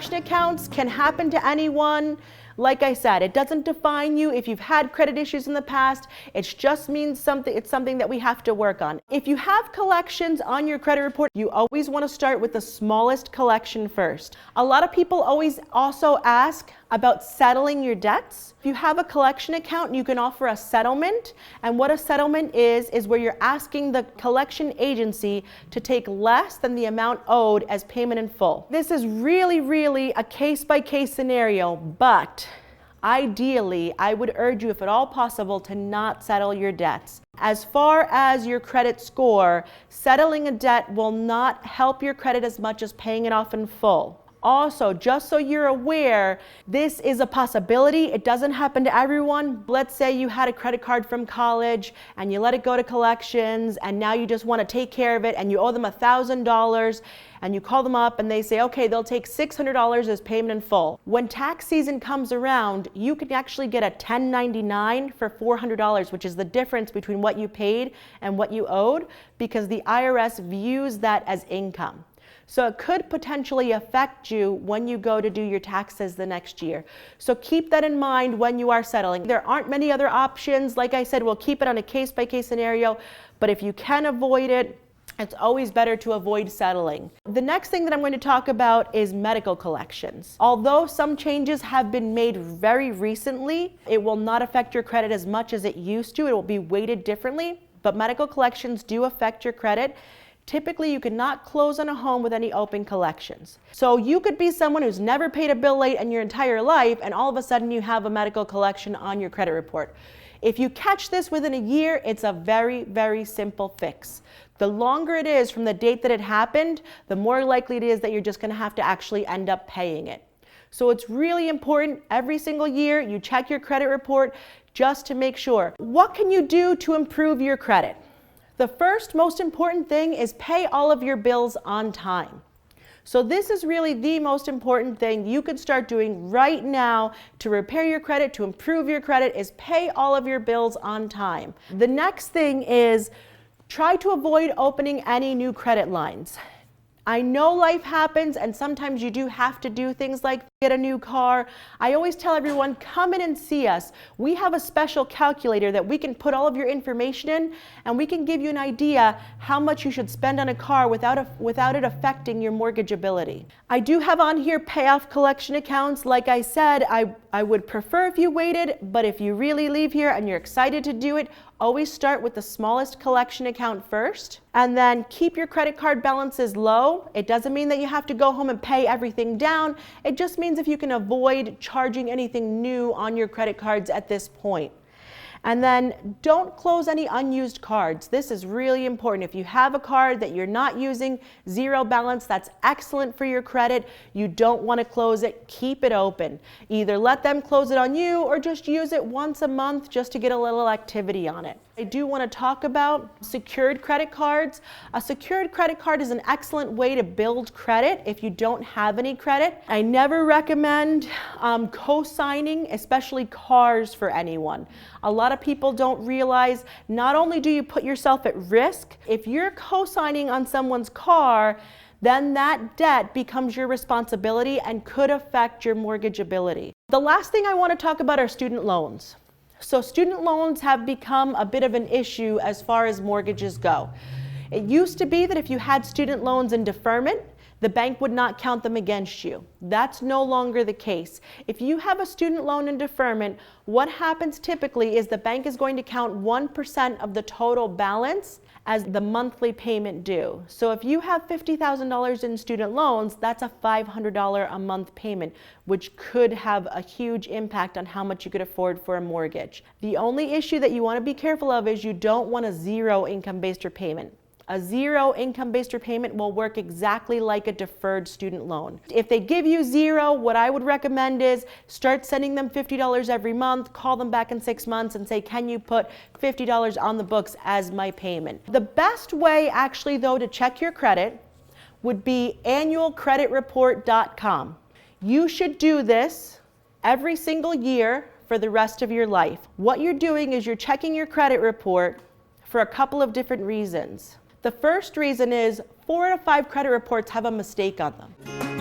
collection accounts can happen to anyone. Like I said, it doesn't define you if you've had credit issues in the past. It just means it's something that we have to work on. If you have collections on your credit report, you always want to start with the smallest collection first. A lot of people always also ask about settling your debts. If you have a collection account, you can offer a settlement. And what a settlement is where you're asking the collection agency to take less than the amount owed as payment in full. This is really a case-by-case scenario, but ideally, I would urge you, if at all possible, to not settle your debts. As far as your credit score, settling a debt will not help your credit as much as paying it off in full. Also, just so you're aware, this is a possibility. It doesn't happen to everyone. Let's say you had a credit card from college and you let it go to collections and now you just want to take care of it and you owe them $1,000 and you call them up and they say, okay, they'll take $600 as payment in full. When tax season comes around, you can actually get a 1099 for $400, which is the difference between what you paid and what you owed, because the IRS views that as income. So it could potentially affect you when you go to do your taxes the next year. So keep that in mind when you are settling. There aren't many other options. Like I said, we'll keep it on a case-by-case scenario, but if you can avoid it, it's always better to avoid settling. The next thing that I'm going to talk about is medical collections. Although some changes have been made very recently, it will not affect your credit as much as it used to. It will be weighted differently, but medical collections do affect your credit. Typically, you cannot close on a home with any open collections. So you could be someone who's never paid a bill late in your entire life, and all of a sudden you have a medical collection on your credit report. If you catch this within a year, it's a very simple fix. The longer it is from the date that it happened, the more likely it is that you're just going to have to actually end up paying it. So it's really important every single year you check your credit report just to make sure. What can you do to improve your credit? The first most important thing is pay all of your bills on time. So this is really the most important thing you could start doing right now to repair your credit, to improve your credit, is pay all of your bills on time. The next thing is try to avoid opening any new credit lines. I know life happens and sometimes you do have to do things like get a new car. I always tell everyone, come in and see us. We have a special calculator that we can put all of your information in and we can give you an idea how much you should spend on a car without it affecting your mortgageability. I do have on here payoff collection accounts. Like I said, I would prefer if you waited, but if you really leave here and you're excited to do it, always start with the smallest collection account first, and then keep your credit card balances low. It doesn't mean that you have to go home and pay everything down. It just means if you can avoid charging anything new on your credit cards at this point. And then don't close any unused cards. This is really important. If you have a card that you're not using, zero balance, that's excellent for your credit. You don't want to close it. Keep it open. Either let them close it on you or just use it once a month just to get a little activity on it. I do want to talk about secured credit cards. A secured credit card is an excellent way to build credit if you don't have any credit. I never recommend co-signing, especially cars, for anyone. A lot of people don't realize not only do you put yourself at risk, if you're co-signing on someone's car, then that debt becomes your responsibility and could affect your mortgageability. The last thing I want to talk about are student loans. So student loans have become a bit of an issue as far as mortgages go. It used to be that if you had student loans in deferment, the bank would not count them against you. That's no longer the case. If you have a student loan in deferment, what happens typically is the bank is going to count 1% of the total balance as the monthly payment due. So if you have $50,000 in student loans, that's a $500 a month payment, which could have a huge impact on how much you could afford for a mortgage. The only issue that you want to be careful of is you don't want a zero income-based repayment. A zero income-based repayment will work exactly like a deferred student loan. If they give you zero, what I would recommend is start sending them $50 every month, call them back in 6 months and say, can you put $50 on the books as my payment? The best way actually though to check your credit would be annualcreditreport.com. You should do this every single year for the rest of your life. What you're doing is you're checking your credit report for a couple of different reasons. The first reason is 4 out of 5 credit reports have a mistake on them.